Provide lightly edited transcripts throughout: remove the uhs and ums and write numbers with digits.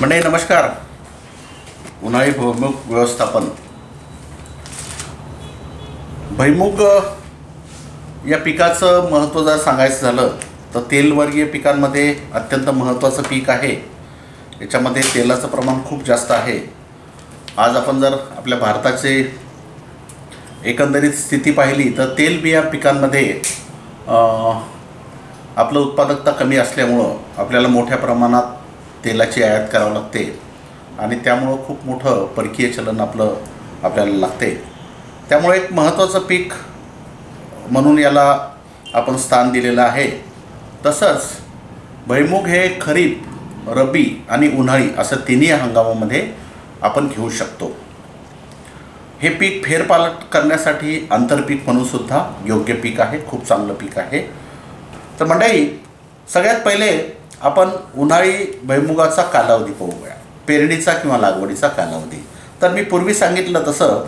मंडळी नमस्कार. उन्हाळी भुईमूग व्यवस्थापन. भुईमूग या पिकाचं महत्त्व जर सांगायचं झालं तर तेलवर्गीय पिकांमध्ये अत्यंत महत्त्वाचं पीक आहे. याच्यामध्ये तेलाचं प्रमाण खूप जास्त आहे. आज आपण जर आपल्या भारताचे एकंदरीत स्थिती पाहिली तर तेलबिया पिकांमध्ये आपलं उत्पादकता कमी असल्यामुळं आपल्याला मोठ्या प्रमाणात तेलाची आयात करावी लागते आणि त्यामुळं खूप मोठं परकीय चलन आपल्याला लागते. त्यामुळे एक महत्त्वाचं पीक म्हणून याला आपण स्थान दिलेलं आहे. तसंच भुईमूग हे खरीप, रब्बी आणि उन्हाळी असं तिन्ही हंगामामध्ये आपण घेऊ शकतो. हे पीक फेरपालट करण्यासाठी आंतरपीक म्हणून सुद्धा योग्य पीक आहे. खूप चांगलं पीक आहे. तर मंडळी, सगळ्यात पहिले आपण उन्हाळी भुईमुगाचा कालावधी पाहूया. पेरणीचा किंवा लागवडीचा कालावधी. तर मी पूर्वी सांगितलं तसं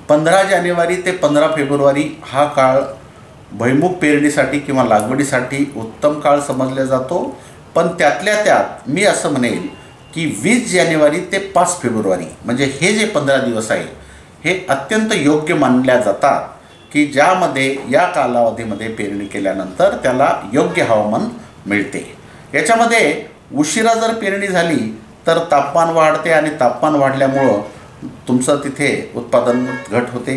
15 जानेवारी ते 15 फेब्रुवारी हा काळ भुईमूग पेरणीसाठी किंवा लागवडीसाठी उत्तम काळ समजला जातो. पण त्यातल्या त्यात मी असं म्हणेल की 20 जानेवारी ते 5 फेब्रुवारी म्हणजे हे जे 15 दिवस आहे हे अत्यंत योग्य मानल्या जातात की ज्यामध्ये या कालावधीमध्ये पेरणी केल्यानंतर त्याला योग्य हवामान मिळते. याच्यामध्ये उशिरा जर पेरणी झाली तर तापमान वाढते आणि तापमान वाढल्यामुळं तुमचं तिथे उत्पादन घट होते.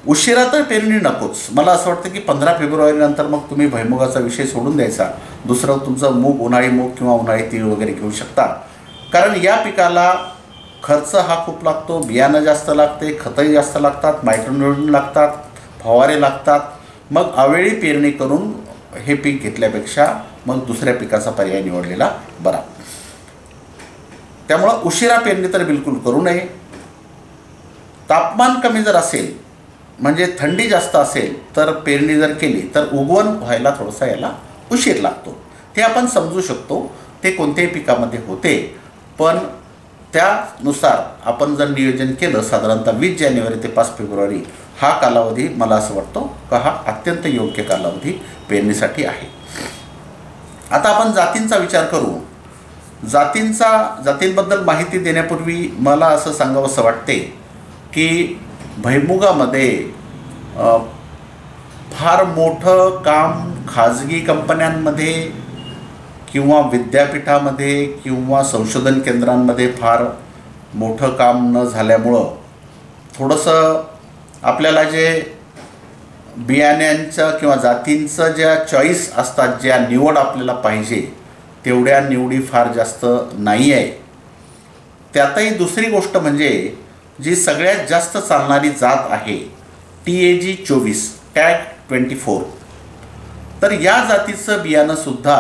उशिरा तर पेरणी नकोच. मला असं वाटतं की 15 फेब्रुवारीनंतर मग तुम्ही भुईमुगाचा विषय सोडून द्यायचा. दुसरं तुमचं मूग, उन्हाळी मूग किंवा उन्हाळी तीळ वगैरे घेऊ शकता. कारण या पिकाला खर्च हा खूप लागतो. बियाणं जास्त लागते, खतही जास्त लागतात, मायक्रोन्यूट्रिएंट लागतात, फवारे लागतात. मग अवेळी पेरणी करून हे पीक घेतल्यापेक्षा मग दुसऱ्या पिकाचा पर्याय निवडलेला बरा. त्यामुळं उशिरा पेरणी तर बिलकुल करू नये. तापमान कमी जर असेल म्हणजे थंडी जास्त असेल तर पेरणी जर केली तर उगवण व्हायला थोडासा याला उशीर लागतो. ते आपण समजू शकतो. ते कोणत्याही पिकामध्ये होते. पण त्यानुसार आपण जर नियोजन केलं साधारणतः 20 जानेवारी ते 5 फेब्रुवारी हा कालावधी मला असं वाटतं का हा अत्यंत योग्य कालावधी पेरणीसाठी आहे. आता आपण जातींचा विचार करू. जातींबद्दल माहिती देण्यापूर्वी मला असं सांगावंसं वाटते की भुईमुगामध्ये फार मोठं काम खाजगी कंपन्यांमध्ये किंवा विद्यापीठामध्ये किंवा संशोधन केंद्रांमध्ये फार मोठं काम न झाल्यामुळं थोडंसं आपल्याला जे बियाण्यांचं किंवा जातींचं ज्या चॉईस असतात, ज्या निवड आपल्याला पाहिजे तेवढ्या निवडी फार जास्त नाही आहे. त्यातही दुसरी गोष्ट म्हणजे जी सगळ्यात जास्त चालणारी जात आहे TAG 24 टॅग 24. तर या जातीचं बियाणंसुद्धा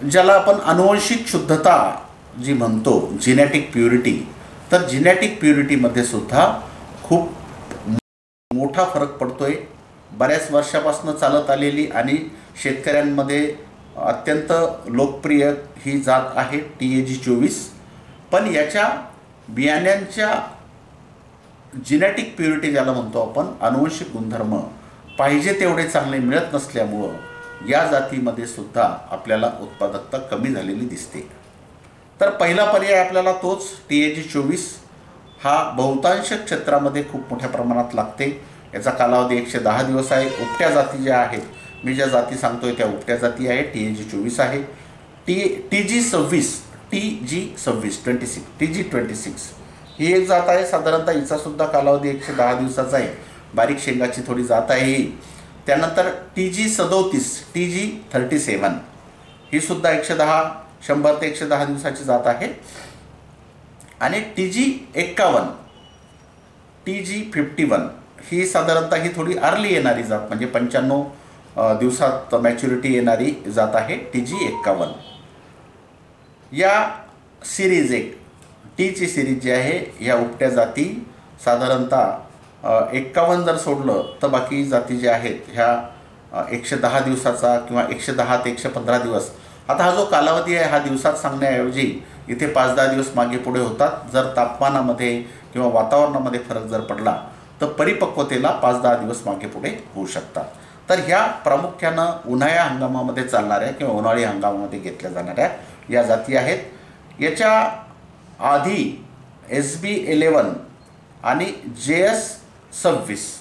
ज्याला आपण अनुवंशिक शुद्धता जी म्हणतो, जिनॅटिक प्युरिटी, तर जिनॅटिक प्युरिटीमध्ये सुद्धा खूप मोठा फरक पडतोय. बऱ्याच वर्षापासून चालत आलेली आणि शेतकऱ्यांमध्ये अत्यंत लोकप्रिय ही जात आहे TAG 24. पण याच्या बियाण्यांच्या जिनॅटिक प्युरिटी ज्याला म्हणतो आपण, अनुवंशिक गुणधर्म पाहिजे तेवढे चांगले मिळत नसल्यामुळं या जातीमध्ये सुद्धा आपल्याला उत्पादकता कमी झालेली दिसते. तर पहिला पर्याय आपल्याला तोच TAG 24 हा बहुतांश क्षेत्रामध्ये खूप मोठ्या प्रमाणात लागते. याचा कालावधी 110 दिवस आहे. उपट्या जाती ज्या आहेत, मी ज्या जाती सांगतोय त्या उपट्या जाती आहे. TAG 24 आहे. TG 26 ही एक जात आहे. साधारणतः हिचासुद्धा कालावधी 110 दिवसाचा आहे. बारीक शेंगाची थोडी जात आहे ही. त्यानंतर TG 37 37 ही सुद्धा 100 ते 110 दिवसाची जात आहे. आणि TG 51 51 ही साधारणतः ही थोडी अर्ली येणारी जात म्हणजे 95 दिवसात मॅच्युरिटी येणारी जात आहे TG 51. या सिरीज टीची सिरीज जी आहे ह्या उपट्या जाती साधारणतः 51 जर सोडलं तर बाकी जाती ज्या आहेत ह्या 110 दिवसाचा किंवा 110 ते 115 दिवस. आता हा जो कालावधी आहे हा दिवसात सांगण्याऐवजी इथे 5-10 दिवस मागे पुढे होतात. जर तापमानामध्ये किंवा वातावरणामध्ये फरक जर पडला तर परिपक्वतेला 5-10 दिवस मागे पुढे होऊ शकतात. तर ह्या प्रामुख्यानं उन्हाळ्या हंगामामध्ये चालणाऱ्या किंवा उन्हाळी हंगामामध्ये घेतल्या जाणाऱ्या या जाती आहेत। याच्या आधी SB11 आणि JS26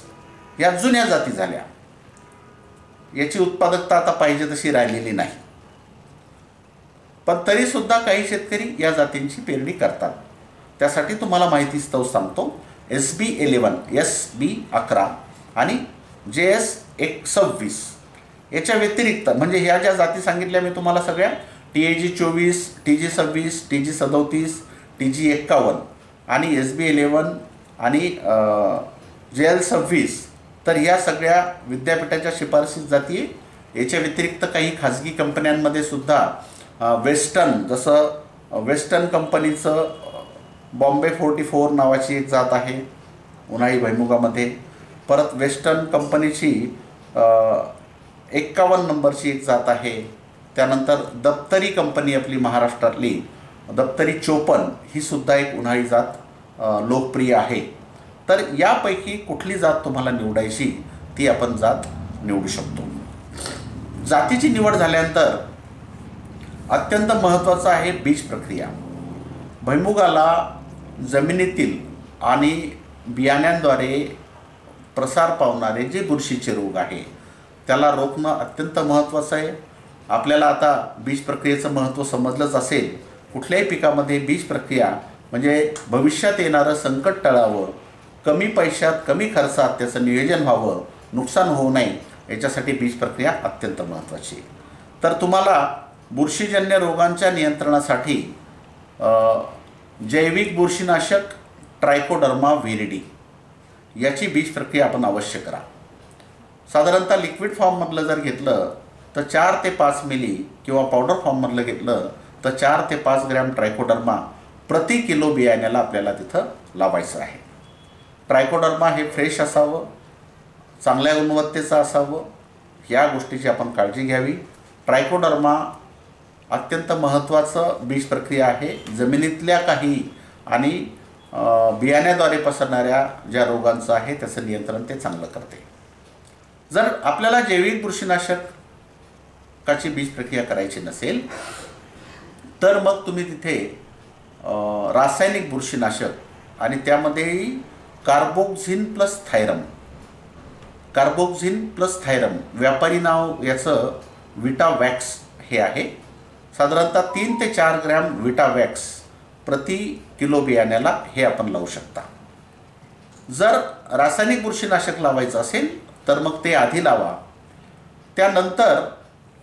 या जुन्या जाती झाल्या। याची उत्पादकता आता पाहिजे तशी राहिलेली नाही, पण तरीसुद्धा काही शेतकरी या जातींची पेरणी करतात। त्यासाठी तुम्हाला माहितीस्तव सांगतो, SB11, SB11 आणि JS26 याच्या व्यतिरिक्त म्हणजे ह्या ज्या जाती सांगितल्या मी तुम्हाला सगळ्या TAG24, TG26, TG37, TG51 आणि SB11 आणि JL26, तर ह्या सगळ्या विद्यापीठाच्या शिफारसीत जाती आहे। याच्या व्यतिरिक्त काही खाजगी कंपन्यांमध्ये सुद्धा वेस्टर्न, जसं वेस्टर्न कंपनीचं बॉम्बे 44 नावाची एक जात आहे उन्हाळी भुईमुगामध्ये। परत वेस्टर्न कंपनीची 51 नंबरची एक जात आहे। त्यानंतर दप्तरी कंपनी आपली महाराष्ट्रातली दप्तरी 54 ही सुद्धा एक उन्हाळी जात लोकप्रिय आहे। तर यापैकी कुठली जात तुम्हाला निवडायची ती आपण जात निवडू शकतो। जातीची निवड झाल्यानंतर अत्यंत महत्त्वाचं आहे बीज प्रक्रिया। भुईमुगाला जमिनीतील आणि बियाण्यांद्वारे प्रसार पावणारे जे बुरशीचे रोग आहे त्याला रोखणं अत्यंत महत्त्वाचं आहे। आपल्याला आता बीज प्रक्रियेचं महत्त्व समजलंच असेल। कुठल्याही पिकामध्ये बीज प्रक्रिया म्हणजे भविष्यात येणारं संकट टळावं, कमी पैशात कमी खर्चात त्याचं नियोजन व्हावं, नुकसान होऊ नये याच्यासाठी बीज प्रक्रिया अत्यंत महत्त्वाची आहे। तर तुम्हाला बुरशीजन्य रोगांच्या नियंत्रणासाठी जैविक बुरशीनाशक ट्रायकोडर्मा व्हिरिडी याची बीज प्रक्रिया आपण अवश्य करा। साधारणतः लिक्विड फॉर्ममधलं जर घेतलं तर 4 ते 5 मिली किंवा पावडर फॉर्ममधलं घेतलं तर 4 ते 5 ग्रॅम ट्रायकोडर्मा प्रति किलो बियाण्याला आपल्याला तिथं लावायचं आहे। ट्रायकोडर्मा हे फ्रेश असावं, चांगल्या गुणवत्तेचं असावं, या गोष्टीची आपण काळजी घ्यावी। ट्रायकोडर्मा अत्यंत महत्त्वाचं बीज प्रक्रिया आहे। जमिनीतल्या काही आणि बियाण्याद्वारे पसरणाऱ्या ज्या रोगांचं आहे त्याचं नियंत्रण ते चांगलं करते। जर आपल्याला जैविक बुरशीनाशकाची बीज प्रक्रिया करायची नसेल तर मग तुम्ही तिथे रासायनिक बुरशीनाशक आणि त्यामध्येही कार्बोक्झिन प्लस थायरम व्यापारी नाव याचं विटावॅक्स हे आहे। साधारणतः 3 ते 4 ग्रॅम विटावॅक्स प्रति किलो बियाण्याला हे आपण लावू शकता। जर रासायनिक बुरशीनाशक लावायचं असेल तर मग ते आधी लावा, त्यानंतर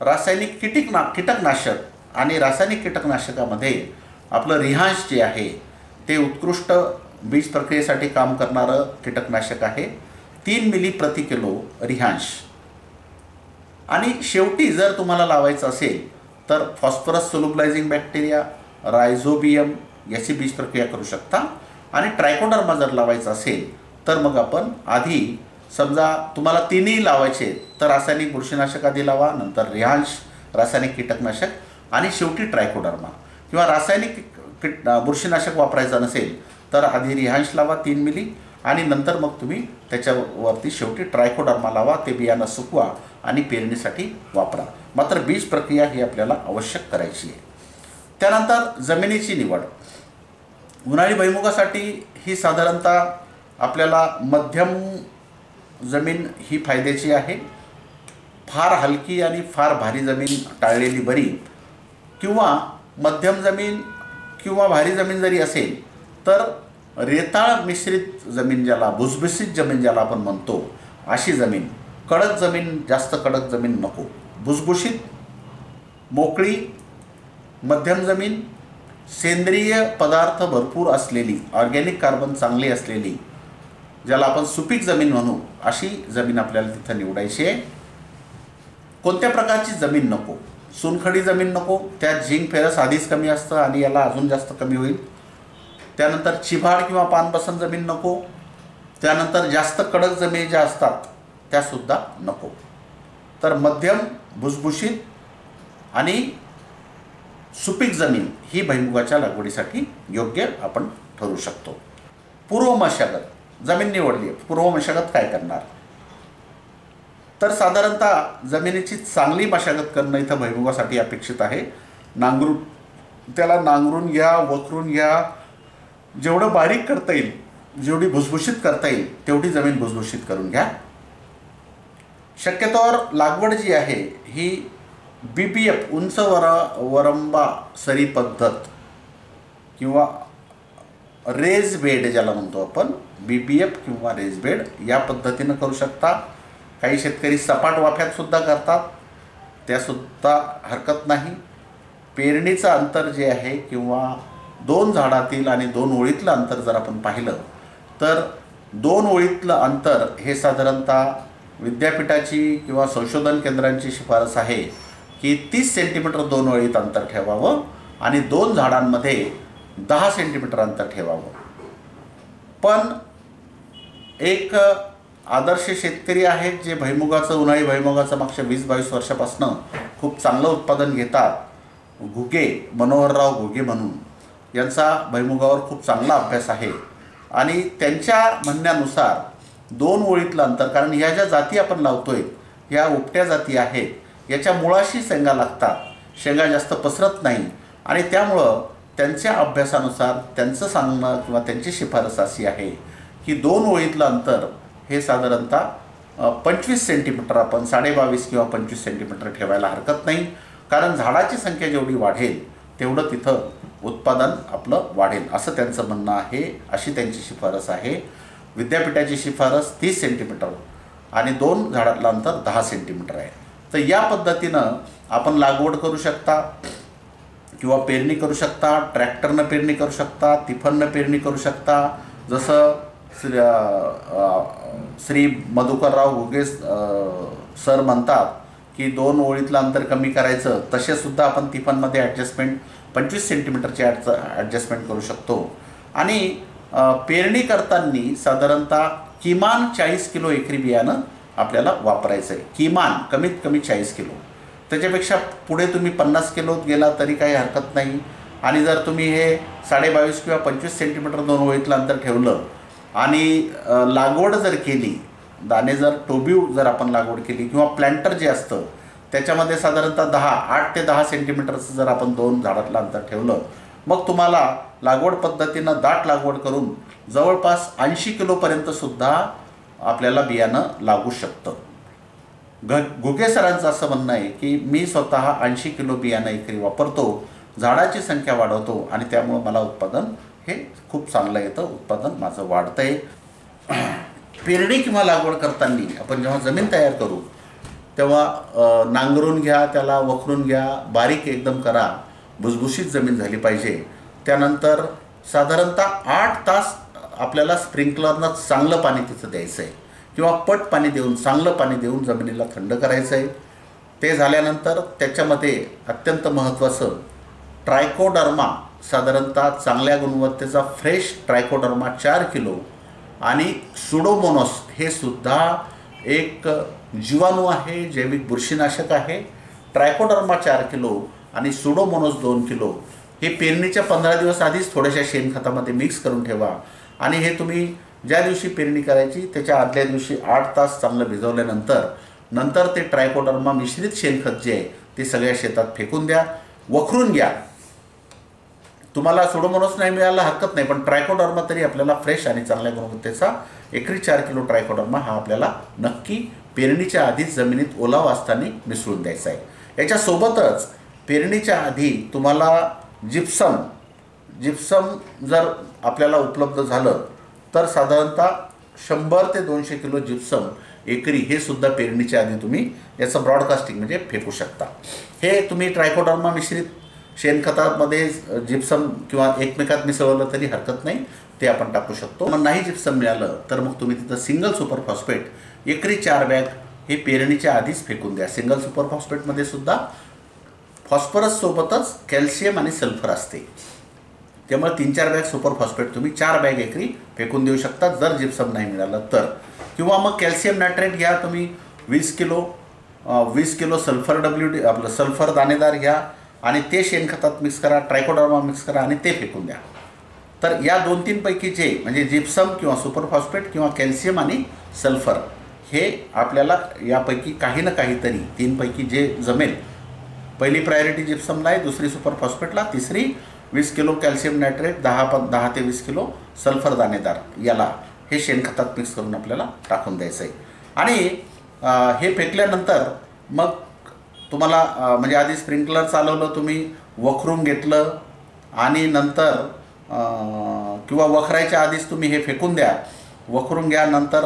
रासायनिक कीटकनाशक आणि रासायनिक कीटकनाशकामध्ये आपलं रिहांश जे आहे ते उत्कृष्ट बीज प्रक्रियेसाठी काम करणारं कीटकनाशक आहे। 3 मिली प्रति किलो रिहांश। आणि शेवटी जर तुम्हाला लावायचं असेल तर फॉस्फरस सोल्युबलायझिंग बॅक्टेरिया, रायझोबियम याची बीज प्रक्रिया करू शकता। आणि ट्रायकोडर्मा जर लावायचं असेल तर मग आपण आधी समजा तुम्हाला तिन्ही लावायचे तर रासायनिक बुरशीनाशक आधी लावा, नंतर रिहांश, रासायनिक कीटकनाशक आणि शेवटी ट्रायकोडर्मा। किंवा रासायनिक बुरशीनाशक वापरायचं नसेल तर आधी रिहांश लावा 3 मिली आणि नंतर मग तुम्ही त्याच्यावरती शेवटी ट्रायकोडर्मा लावा, ते बियाणं सुकवा आणि पेरणीसाठी वापरा। मात्र बीज प्रक्रिया ही आपल्याला आवश्यक करायची आहे। त्यानंतर जमिनीची निवड। उन्हाळी भुईमुगासाठी ही साधारणतः आपल्याला मध्यम जमीन ही फायद्याची आहे। फार हलकी आणि फार भारी जमीन टाळलेली बरी, किंवा मध्यम जमीन किंवा भारी जमीन जरी असेल तर रेताळ मिश्रित जमीन, ज्याला भुसभुशीत जमीन ज्याला आपण म्हणतो, अशी जमीन। कडक जमीन, जास्त कडक जमीन नको। भुसभुशीत, मोकळी, मध्यम जमीन, सेंद्रिय पदार्थ भरपूर असलेली, ऑर्गॅनिक कार्बन चांगली असलेली, ज्याला आपण सुपीक जमीन म्हणू, अशी जमीन आपल्याला तिथं निवडायची आहे। कोणत्या प्रकारची जमीन नको? चुनखडी जमीन नको, त्यात झिंक फेरस आधीच कमी असतं आणि याला अजून जास्त कमी होईल। त्यानंतर चिभाड किंवा पानबसन जमीन नको। त्यानंतर जास्त कडक जमिनी ज्या असतात त्यासुद्धा नको। तर मध्यम, भुसभुशीत आणि सुपीक जमीन ही भुईमुगाच्या लागवडीसाठी योग्य आपण ठरवू शकतो। पूर्व मशागत जमीन निवडली, पूर्व मशागत काय करणार? तर साधारणतः जमिनीची चांगली मशागत करणं इथं भुईमुगासाठी अपेक्षित आहे। नांगरून त्याला नांगरून घ्या, वखरून घ्या, जेवढं बारीक करता येईल, जेवढी भुसभुशीत करता येईल तेवढी जमीन भुसभुशीत करून घ्या. शक्यतोवर लागवड जी आहे ही BPF उंच वरंबा सरी पद्धत किंवा रेज बेड ज्याला म्हणतो आपण, BPF किंवा रेज बेड या पद्धतीनं करू शकता. काही शेतकरी सपाट वाफ्यात सुद्धा करतात, त्यासुद्धा हरकत नाही. पेरणीचं अंतर जे आहे किंवा 2 झाडातील आणि 2 ओळीतलं अंतर जर आपण पाहिलं तर 2 ओळीतलं अंतर हे साधारणतः विद्यापीठाची किंवा संशोधन केंद्रांची शिफारस आहे की 30 सेंटीमीटर 2 ओळीत अंतर ठेवावं आणि 2 झाडांमध्ये 10 सेंटीमीटर अंतर ठेवावं. पण एक आदर्श शेतकरी आहेत जे भुईमुगाचं, उन्हाळी भुईमुगाचं मागच्या 20-22 वर्षापासून खूप चांगलं उत्पादन घेतात. घुगे, मनोहरराव घुगे म्हणून, यांचा भुईमुगावर खूप चांगला अभ्यास आहे आणि त्यांच्या म्हणण्यानुसार 2 ओळीतलं अंतर, कारण ह्या ज्या जाती आपण लावतोय ह्या उपट्या जाती आहेत, याच्या मुळाशी शेंगा लागतात, शेंगा जास्त पसरत नाही आणि त्यामुळं त्यांच्या अभ्यासानुसार त्यांचं सांगणं किंवा त्यांची शिफारस अशी आहे की 2 ओळीतलं अंतर हे साधारणतः 25 सेंटीमीटर, आपण 22.5 किंवा 25 सेंटीमीटर ठेवायला हरकत नाही. कारण झाडाची संख्या जेवढी वाढेल तेवढं तिथं उत्पादन आपलं वाढेल असं त्यांचं म्हणणं आहे, अशी त्यांची शिफारस आहे. विद्यापीठाची शिफारस 30 सेंटीमीटर आणि 2 झाडातलं अंतर 10 सेंटीमीटर आहे. तर या पद्धतीनं आपण लागवड करू शकता किंवा पेरणी करू शकता. ट्रॅक्टरनं पेरणी करू शकता, तिफननं पेरणी करू शकता. जसं श्री मधुकरराव घुगे सर म्हणतात की 2 ओळीतलं अंतर कमी करायचं, तसेसुद्धा आपण तिफनमध्ये ॲडजस्टमेंट 25 सेंटीमीटरची ॲडजस्टमेंट करू शकतो. आणि पेरणी करताना साधारणतः किमान 40 किलो एकरी बियाणं आपल्याला वापरायचं आहे. किमान कमीत कमी 40 किलो. त्याच्यापेक्षा पुढे तुम्ही 50 किलोत गेला तरी काही हरकत नाही. आणि जर तुम्ही हे 22.5 किंवा 25 सेंटीमीटर 2 ओळीतलं अंतर ठेवलं आणि लागवड जर केली, दाणे जर टोब्यू जर आपण लागवड केली किंवा प्लॅन्टर जे असतं त्याच्यामध्ये साधारणतः 8 ते 10 सेंटीमीटरचं जर आपण 2 झाडातलं अंतर ठेवलं, मग तुम्हाला लागवड पद्धतीनं दाट लागवड करून जवळपास 80 किलोपर्यंतसुद्धा आपल्याला बियाणं लागू शकतं. घुगे सरांचं असं म्हणणं आहे की मी स्वतः 80 किलो बियाणं एकरी वापरतो, झाडाची संख्या वाढवतो आणि त्यामुळं मला उत्पादन हे खूप चांगलं येतं, उत्पादन माझं वाढतं आहे. पेरणी किंवा लागवड करताना आपण जेव्हा जमीन तयार करू तेव्हा नांगरून घ्या, त्याला वखरून घ्या, बारीक एकदम करा, भुसभुशीत जमीन झाली पाहिजे. त्यानंतर साधारणतः 8 तास आपल्याला स्प्रिंकलरनं चांगलं पाणी तिथं द्यायचं आहे किंवा पट पाणी देऊन, चांगलं पाणी देऊन जमिनीला थंड करायचं आहे. ते झाल्यानंतर त्याच्यामध्ये अत्यंत महत्त्वाचं ट्रायकोडर्मा, साधारणतः चांगल्या गुणवत्तेचा फ्रेश ट्रायकोडर्मा 4 किलो आणि सुडोमोनॉस हे सुद्धा एक जीवाणू आहे, जैविक बुरशीनाशक आहे. ट्रायकोडर्मा 4 किलो आणि सुडोमोनॉस 2 किलो हे पेरणीच्या 15 दिवस आधीच थोड्याशा शेणखतामध्ये मिक्स करून ठेवा आणि हे तुम्ही ज्या दिवशी पेरणी करायची त्याच्या आदल्या दिवशी 8 तास चांगलं भिजवल्यानंतर ते ट्रायकोडर्मा मिश्रित शेणखत जे आहे ते सगळ्या शेतात फेकून द्या, वखरून घ्या. तुम्हाला सुडोमोनॉस नाही मिळायला हरकत नाही, पण ट्रायकोडर्मा तरी आपल्याला फ्रेश आणि चांगल्या गुणवत्तेचा एकरी 4 किलो ट्रायकोडर्मा हा आपल्याला नक्की पेरणीच्या आधीच जमिनीत ओलावा असताना मिसळून द्यायचा आहे. याच्यासोबतच पेरणीच्या आधी तुम्हाला जिप्सम जर आपल्याला उपलब्ध झालं तर साधारणतः 100 ते 200 किलो जिप्सम एकरी हे सुद्धा पेरणीच्या आधी तुम्ही याचं ब्रॉडकास्टिंग म्हणजे फेकू शकता. हे तुम्ही ट्रायकोडर्मा मिश्रित शेणखतामध्ये जिप्सम किंवा एकमेकात मिसळवलं तरी हरकत नाही, ते आपण टाकू शकतो. मग नाही जिप्सम मिळालं तर मग तुम्ही तिथं सिंगल सुपर फॉस्फेट एकरी 4 बॅग हे पेरणीच्या आधीच फेकून द्या. सिंगल सुपर फॉस्फेटमध्ये सुद्धा फॉस्फरस सोबतच कॅल्शियम आणि सल्फर असते, त्यामुळे 3-4 बॅग सुपर फॉस्फेट तुम्ही 4 बॅग एकरी फेकून देऊ शकता जर जिप्सम नाही मिळालं तर. किंवा मग कॅल्शियम नायट्रेट घ्या तुम्ही 20 किलो सल्फर WD आपलं सल्फर दाणेदार घ्या आणि ते शेणखतात मिक्स करा, ट्रायकोडर्मा मिक्स करा आणि ते फेकून द्या. तर या 2-3 पैकी जे म्हणजे जिप्सम किंवा सुपर फॉस्फेट किंवा कॅल्शियम आणि सल्फर हे आपल्याला यापैकी काही ना काहीतरी 3 पैकी जे जमेल पहिली प्रायोरिटी जिप्समला आहे, दुसरी सुपर फॉस्फेटला, तिसरी 20 किलो कॅल्शियम नायट्रेट, 10 ते 20 किलो सल्फर दाणेदार याला हे शेणखतात मिक्स करून आपल्याला टाकून द्यायचं आहे. आणि हे फेकल्यानंतर मग तुम्हाला म्हणजे आधी स्प्रिंकलर चालवलं, तुम्ही वखरून घेतलं आणि नंतर किंवा वखरायच्या आधीच तुम्ही हे फेकून द्या. वखरून घ्या, नंतर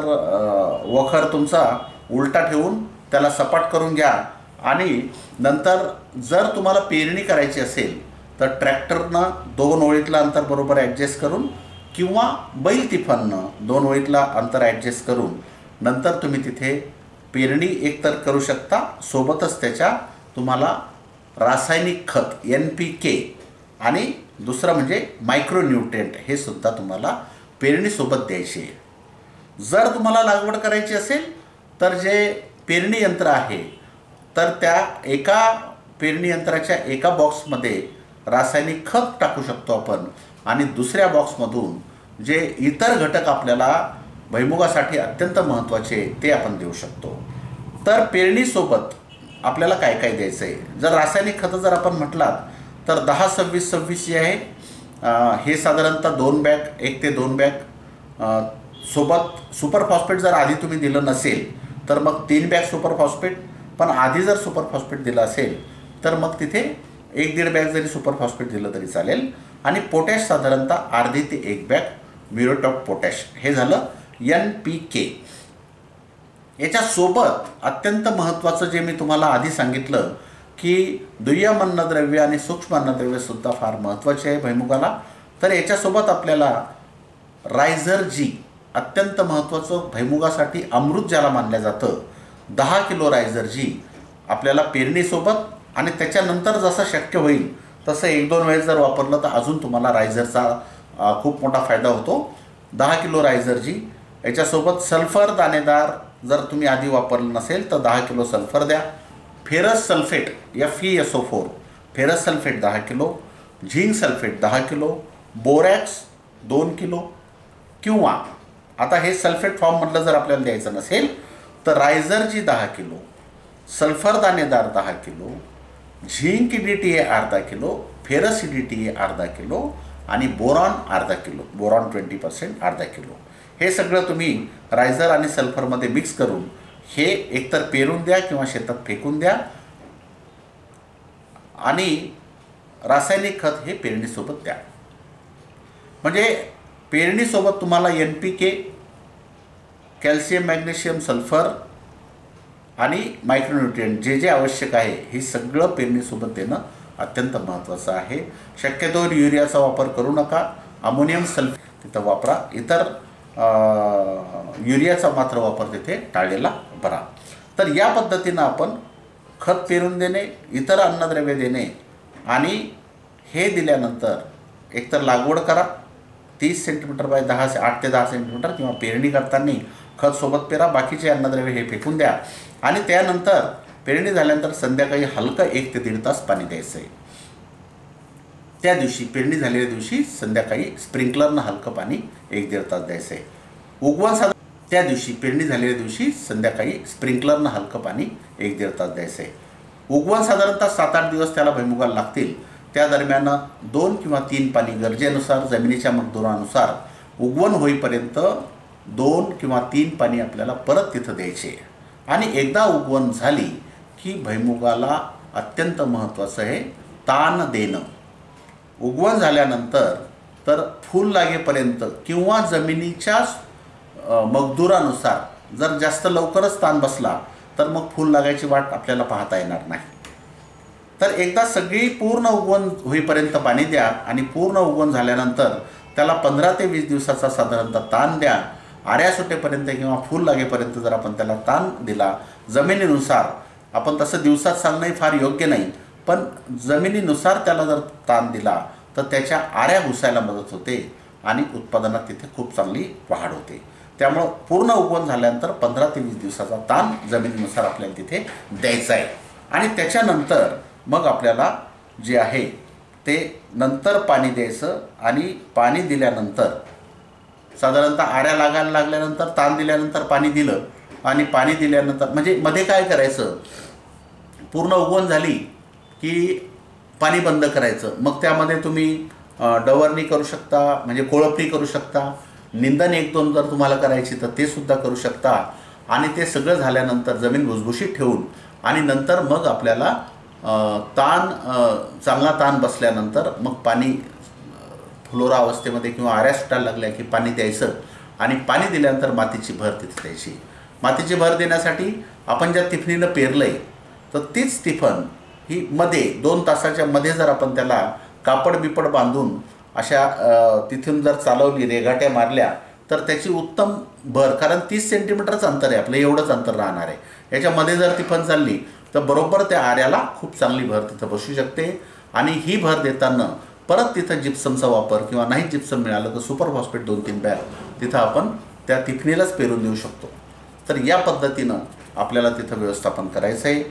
वखर तुमचा उलटा ठेवून त्याला सपाट करून घ्या. आणि नंतर जर तुम्हाला पेरणी करायची असेल तर ट्रॅक्टरनं 2 ओळीतलं अंतर बरोबर ॲडजस्ट करून किंवा बैल तिफांनं 2 ओळीतला अंतर ॲडजस्ट करून नंतर तुम्ही तिथे पेरणी एकतर करू शकता. सोबतच त्याच्या तुम्हाला रासायनिक खत NPK आणि दुसरं म्हणजे मायक्रोन्यूट्रिएंट हे सुद्धा तुम्हाला पेरणीसोबत द्यायचे. जर तुम्हाला लागवड करायची असेल तर जे पेरणी यंत्र आहे तर त्या एका पेरणी यंत्राच्या एका बॉक्समध्ये रासायनिक खत टाकू शकतो आपण आणि दुसऱ्या बॉक्समधून जे इतर घटक आपल्याला भुईमुगासाठी अत्यंत महत्त्वाचे ते आपण देऊ शकतो. तर पेरणीसोबत आपल्याला काय काय द्यायचं आहे. जर रासायनिक खतं जर आपण म्हटलात तर 10-26-26 जे आहे हे साधारणतः 2 बॅग, 1 ते 2 बॅग. सोबत सुपर फॉस्फेट जर आधी तुम्ही दिलं नसेल तर मग 3 बॅग सुपर फॉस्फेट. पण आधी जर सुपर फॉस्फेट दिलं असेल तर मग तिथे 1-1.5 बॅग जरी सुपर फॉस्फेट दिलं तरी चालेल. आणि पोटॅश साधारणतः अर्धी ते 1 बॅग म्युरेट ऑफ पोटॅश हे झालं NPK. याच्यासोबत अत्यंत महत्त्वाचं जे मी तुम्हाला आधी सांगितलं की दुय्यम अन्नद्रव्य आणि सूक्ष्म अन्नद्रव्यसुद्धा फार महत्त्वाचे आहे भुईमुगाला. तर याच्यासोबत आपल्याला रायझर जी अत्यंत महत्त्वाचं भुईमुगासाठी अमृत ज्याला मानलं जातं 10 किलो रायझर जी आपल्याला पेरणीसोबत आणि त्याच्यानंतर जसं शक्य होईल तसं 1-2 वेळेस जर वापरलं तर अजून तुम्हाला रायझरचा खूप मोठा फायदा होतो. 10 किलो रायझर जी. याच्यासोबत सल्फर दाणेदार जर तुम्ही आधी वापरलं नसेल तर 10 किलो सल्फर द्या. Ferrous sulphate FeSO4 ferrous sulphate 10 kilo, zinc sulphate 10 kilo, borax 2 kilo. किंवा आता हे सल्फेट फॉर्ममधलं जर आपल्याला द्यायचं नसेल तर रायझरजी 10 किलो, सल्फर दाणेदार 10 किलो, झिंक EDTA अर्धा किलो, फेरस EDTA अर्धा किलो आणि बोरॉन अर्धा किलो, बोरॉन 20% अर्धा किलो. हे सगळं तुम्ही रायझर आणि सल्फरमध्ये मिक्स करून हे एकतर पेरून द्या किंवा शेतात फेकून द्या. आणि रासायनिक खत हे पेरणीसोबत द्या. म्हणजे पेरणीसोबत तुम्हाला NPK, कॅल्शियम, मॅग्नेशियम, सल्फर आणि मायक्रोन्यूट्रिएंट जे जे आवश्यक आहे हे सगळं पेरणीसोबत देणं अत्यंत महत्त्वाचं आहे. शक्यतोवर युरियाचा वापर करू नका. अमोनियम सल्फेट तिथं वापरा. इतर युरियाचा मात्र वापर तिथे टाळलेला बरा. तर या पद्धतीनं आपण खत पेरून देणे, इतर अन्नद्रव्य देणे आणि हे दिल्यानंतर एकतर लागवड करा 30 सेंटीमीटर बाय 8 ते 10 सेंटीमीटर किंवा पेरणी करताना खत सोबत पेरा. बाकीचे अन्नद्रव्य हे फेकून द्या. आणि त्यानंतर पेरणी झाल्यानंतर संध्याकाळी हलकं 1 ते 1.5 तास पाणी द्यायचं आहे. त्या दिवशी पेरणी झालेल्या दिवशी संध्याकाळी स्प्रिंकलरनं हलकं पाणी 1-1.5 तास द्यायचं आहे. उगवण त्या दिवशी पेरणी झालेल्या दिवशी संध्याकाळी स्प्रिंकलरनं हलकं पाणी 1-1.5 तास द्यायचं आहे. उगवण साधारणतः 7-8 दिवस त्याला भुईमुगाला लागतील. त्या दरम्यान 2 किंवा 3 पाणी गरजेनुसार जमिनीच्या मकदुरानुसार उगवण होईपर्यंत 2 किंवा 3 पाणी आपल्याला परत तिथं द्यायचे. आणि एकदा उगवण झाली की भुईमुगाला अत्यंत महत्त्वाचं आहे ताण देणं. उगवण झाल्यानंतर तर फूल लागेपर्यंत किंवा जमिनीच्या मकदुरानुसार जर जास्त लवकरच ताण बसला तर मग फूल लागायची वाट आपल्याला पाहता येणार नाही. तर एकदा सगळी पूर्ण उगवण होईपर्यंत पाणी द्या आणि पूर्ण उगवण झाल्यानंतर त्याला 15 ते 20 दिवसाचा साधारणतः ताण द्या. आऱ्या सुटेपर्यंत किंवा फूल लागेपर्यंत जर आपण त्याला ताण दिला जमिनीनुसार, आपण तसं दिवसात सांगणंही फार योग्य नाही, पण जमिनीनुसार त्याला जर ताण दिला तर त्याच्या आऱ्या घुसायला मदत होते आणि उत्पादनात तिथे खूप चांगली वाढ होते. त्यामुळं पूर्ण उगवण झाल्यानंतर 15 ते 20 दिवसाचा ताण जमिनीनुसार आपल्याला तिथे द्यायचा आहे. आणि त्याच्यानंतर मग आपल्याला जे आहे ते नंतर पाणी द्यायचं. आणि पाणी दिल्यानंतर साधारणतः आऱ्या लागायला लागल्यानंतर ताण दिल्यानंतर पाणी दिलं आणि पाणी दिल्यानंतर म्हणजे मध्ये काय करायचं, पूर्ण उगवण झाली की पाणी बंद करायचं. मग त्यामध्ये तुम्ही डवरणी करू शकता, म्हणजे कोळपणी करू शकता, निंदन 1-2 जर तुम्हाला करायची तर ते सुद्धा करू शकता. आणि ते सगळं झाल्यानंतर जमीन भुसभुशीत ठेवून आणि नंतर मग आपल्याला चांगला ताण बसल्यानंतर मग पाणी फ्लोरा अवस्थेमध्ये किंवा आऱ्या सुटायला लागल्या की पाणी द्यायचं. आणि पाणी दिल्यानंतर मातीची भर तिथे द्यायची. मातीची भर देण्यासाठी आपण ज्या तिफणीनं पेरलं आहे तर तीच तिफण ही मध्ये 2 तासाच्या मध्ये जर आपण त्याला कापड बिपड बांधून अशा तिथून जर चालवली, रेघाट्या मारल्या तर त्याची उत्तम भर, कारण 30 सेंटीमीटरचं अंतर आहे आपलं, एवढंच अंतर राहणार आहे. याच्यामध्ये जर तिफण चालली तर बरोबर त्या आऱ्याला खूप चांगली भर तिथं बसू शकते. आणि ही भर देताना परत तिथं जिप्समचा वापर किंवा नाही जिप्सम मिळालं तर सुपर फॉस्फेट 2-3 बॅग तिथं आपण त्या तिफणीलाच पेरून देऊ शकतो. तर या पद्धतीनं आपल्याला तिथं व्यवस्थापन करायचं आहे.